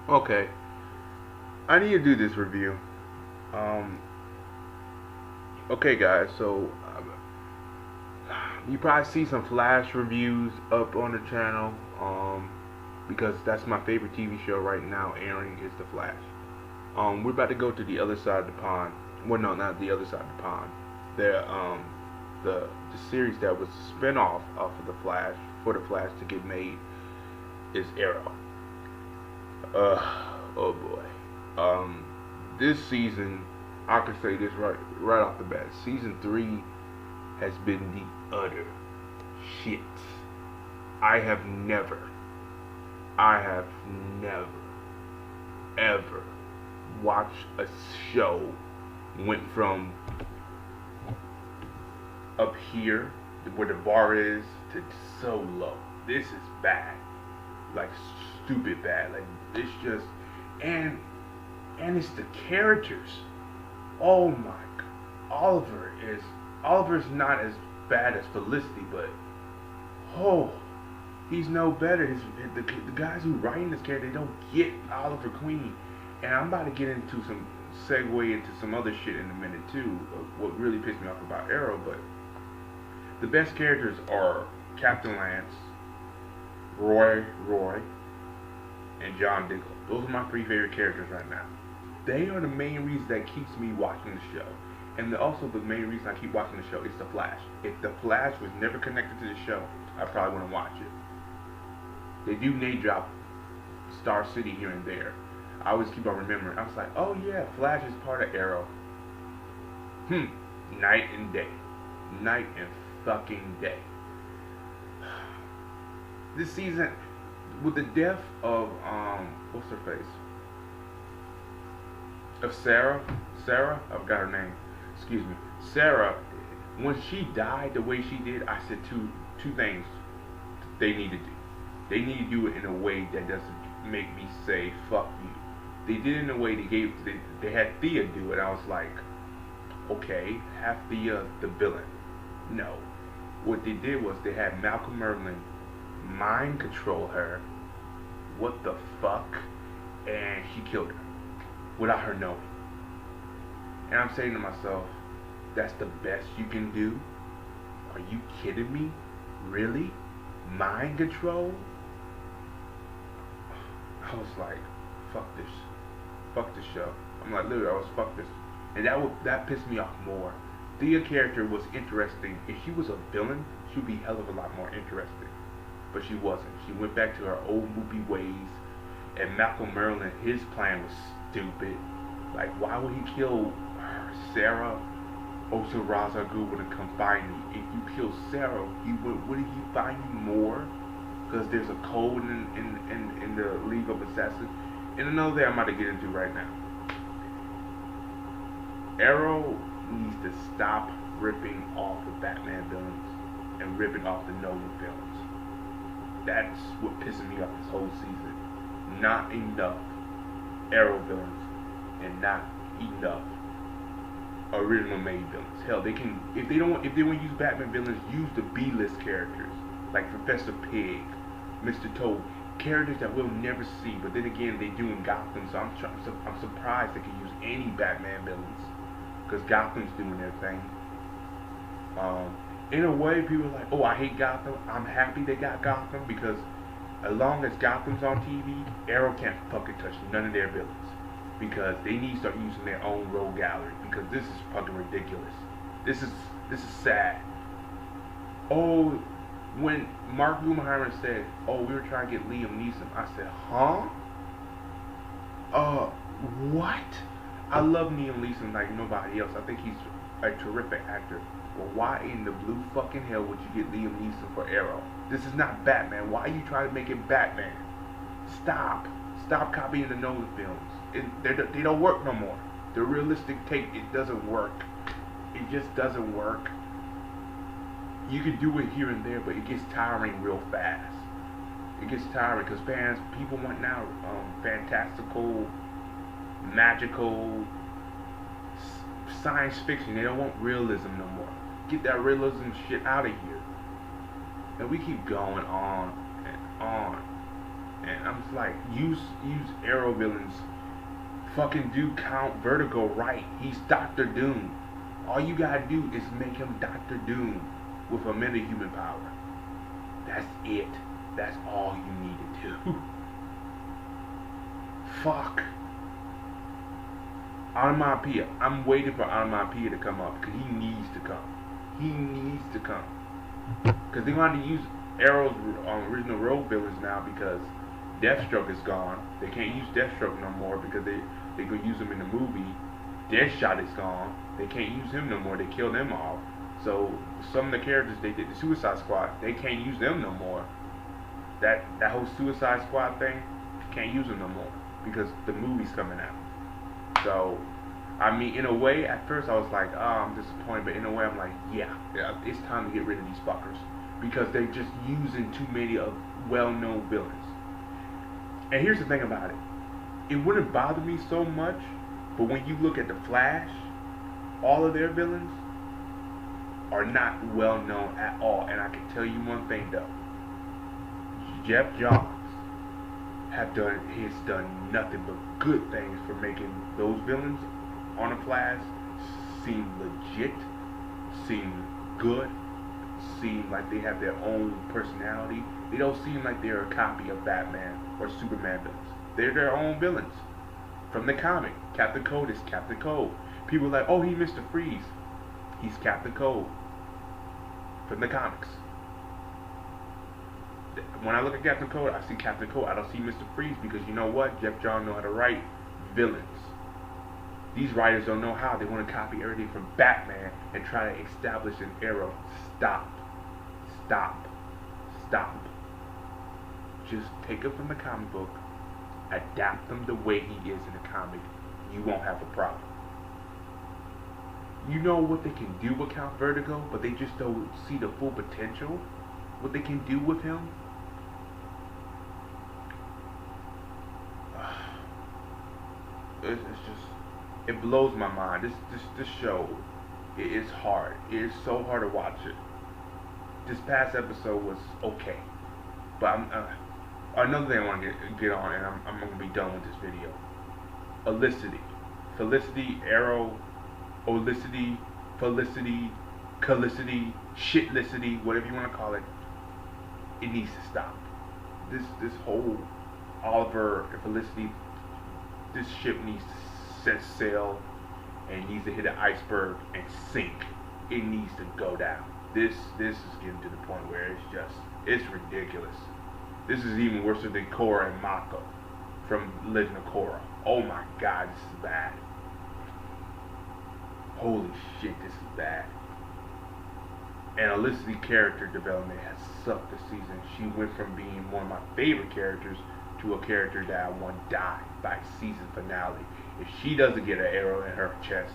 Okay, I need to do this review. Um, okay, guys. So you probably see some Flash reviews up on the channel. Because that's my favorite TV show right now. Airing is the Flash. We're about to go to the other side of the pond. Well, no, not the other side of the pond. The series that was a spinoff off of the Flash for the Flash to get made is Arrow. Oh boy. This season, I can say this right off the bat. Season 3 has been the utter shit. I have never, I have never, ever watched a show went from up here where the bar is to so low. This is bad, like stupid bad. Like it's just and it's the characters. Oh my! Oliver is Oliver's not as bad as Felicity, but oh, he's no better. The guys who writing this character, they don't get Oliver Queen, and I'm about to get into some segue into some other shit in a minute too. Of what really pissed me off about Arrow, but the best characters are Captain Lance, Roy, and John Diggle. Those are my three favorite characters right now. They are the main reason that keeps me watching the show. And also the main reason I keep watching the show is the Flash. If the Flash was never connected to the show, I probably wouldn't watch it. They do name drop Star City here and there. I always keep on remembering. I was like, oh yeah, Flash is part of Arrow. Night and day. Night and fucking day. This season, with the death of what's her face? Of Sarah, I've got her name. Excuse me, Sarah. When she died the way she did, I said two things they need to do. They need to do it in a way that doesn't make me say fuck you. They did it in a way they had Thea do it. I was like, okay, have Thea the villain. No, what they did was they had Malcolm Merlin mind control her. What the fuck? And he killed her without her knowing. And I'm saying to myself, that's the best you can do? Are you kidding me? Really? Mind control? I was like, fuck this. Fuck this show. I'm like, literally, I was fuck this. And that pissed me off more. Thea character was interesting. If she was a villain, she would be hell of a lot more interesting. But she wasn't. She went back to her old movie ways. And Malcolm Merlin, his plan was stupid. Like, why would he kill her, Sarah Osa Raza Ghul would have come find me? If you kill Sarah, would he find you more? Because there's a code in the League of Assassins. And another thing I'm about to get into right now. Arrow needs to stop ripping off the Batman villains and ripping off the Nolan films. That's what pisses me off this whole season. Not enough Arrow villains and not enough original made villains. Hell, they can if they want to use Batman villains, use the B-list characters like Professor Pig, Mr. Toad, characters that we'll never see. But then again, they do in Gotham, so I'm surprised they can use any Batman villains because Gotham's doing their thing. In a way, people are like, oh, I hate Gotham. I'm happy they got Gotham because as long as Gotham's on TV, Arrow can't fucking touch none of their villains because they need to start using their own rogue gallery because this is fucking ridiculous. This is sad. Oh, when Mark Guggenheimer said, "Oh, we were trying to get Liam Neeson," I said, "Huh? What?" I love Liam Neeson like nobody else. I think he's a terrific actor. Well, why in the blue fucking hell would you get Liam Neeson for Arrow? This is not Batman. Why are you trying to make it Batman? Stop. Stop copying the Nolan films. They don't work no more. The realistic take, it doesn't work. It just doesn't work. You can do it here and there, but it gets tiring real fast. It gets tiring because people want now fantastical, magical, science fiction. They don't want realism no more. Get that realism shit out of here. And we keep going on and on And I'm just like, use Arrow villains. Fucking do Count Vertigo right. He's Doctor Doom. All you gotta do is make him Doctor Doom with a metahuman power. That's it. That's all you need to do. Fuck. Onomatopoeia. I'm waiting for Onomatopoeia to come up because he needs to come. He needs to come. Because they want to use Arrow's original Rogue villains now because Deathstroke is gone. They can't use Deathstroke no more because they could use him in the movie. Deathshot is gone. They can't use him no more. They killed him off. So some of the characters they did, the Suicide Squad, they can't use them no more. That whole Suicide Squad thing, can't use them no more because the movie's coming out. So, I mean, in a way, at first I was like, oh, I'm disappointed, but in a way I'm like, yeah, it's time to get rid of these fuckers because they're just using too many of well-known villains. And here's the thing about it. It wouldn't bother me so much, but when you look at the Flash, all of their villains are not well-known at all. And I can tell you one thing, though. Jeff Johns has done nothing but good things for making those villains on the Flash seem legit, seem good, seem like they have their own personality. They don't seem like they're a copy of Batman or Superman villains. They're their own villains. From the comic, Captain Cold is Captain Cold. People are like, oh, he's Mr. Freeze. He's Captain Cold. From the comics. When I look at Captain Cold, I see Captain Cold. I don't see Mr. Freeze because you know what? Jeff Johns know how to write villains. These writers don't know how. They want to copy everything from Batman and try to establish an Arrow. Stop. Stop. Stop. Just take it from the comic book, adapt him the way he is in the comic. You won't have a problem. You know what they can do with Count Vertigo, but they just don't see the full potential. What they can do with him. It's just, it blows my mind. This show, it is hard. It is so hard to watch it. This past episode was okay, but another thing I want to get on, and I'm gonna be done with this video. Felicity, Arrow, Olicity, Felicity, Calicity, Shitlicity, whatever you want to call it. It needs to stop. This whole Oliver and Felicity, this ship needs to set sail and needs to hit an iceberg and sink. It needs to go down. This is getting to the point where it's ridiculous. This is even worse than Korra and Mako from Legend of Korra. Oh my god, this is bad. Holy shit, this is bad. And Elicity's character development has sucked this season. She went from being one of my favorite characters to a character that I want to die by season finale. If she doesn't get an arrow in her chest,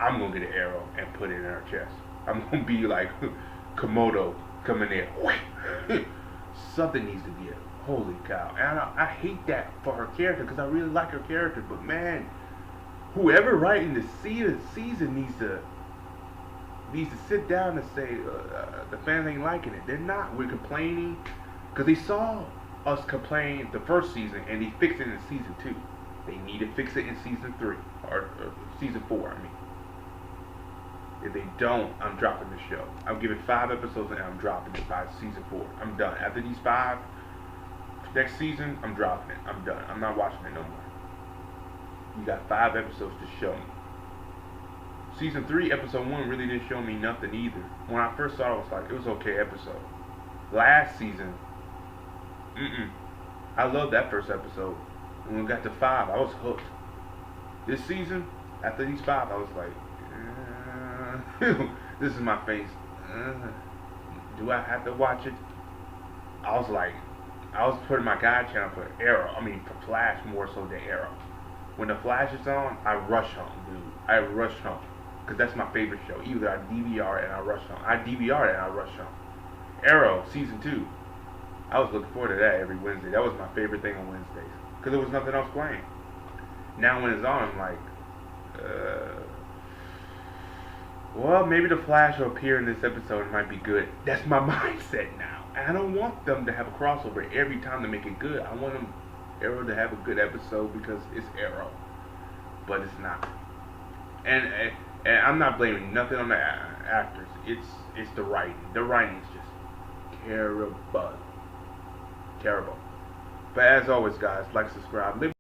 I'm going to get an arrow and put it in her chest. I'm going to be like Komodo coming in. Something needs to get. Holy cow. And I hate that for her character because I really like her character. But man, whoever writing the season needs to sit down and say the fans ain't liking it. They're not. We're complaining because they saw us complain the first season and they fixed it in season 2. They need to fix it in season 3 or season 4. I mean, if they don't, I'm dropping the show. I'm giving 5 episodes and I'm dropping it by season 4. I'm done. After these 5, next season, I'm dropping it. I'm done. I'm not watching it no more. You got 5 episodes to show me. Season 3, episode 1 really didn't show me nothing either. When I first saw it, I was like, it was okay episode. Last season, I loved that first episode. When we got to 5, I was hooked. This season, after these 5, I was like, this is my face. Do I have to watch it? I was putting my guide channel for Arrow. I mean, for Flash more so than Arrow. When the Flash is on, I rush home, dude. I rush home. Because that's my favorite show. Either I DVR it and I rush home. I DVR it and I rush home. Arrow, season 2. I was looking forward to that every Wednesday. That was my favorite thing on Wednesdays. Because there was nothing else playing. Now when it's on, I'm like, well, maybe the Flash will appear in this episode and it might be good. That's my mindset now. And I don't want them to have a crossover every time to make it good. I want them Arrow to have a good episode because it's Arrow, but it's not. And and I'm not blaming nothing on the actors. It's the writing. The writing is just terrible, terrible. But as always, guys, like, subscribe, live.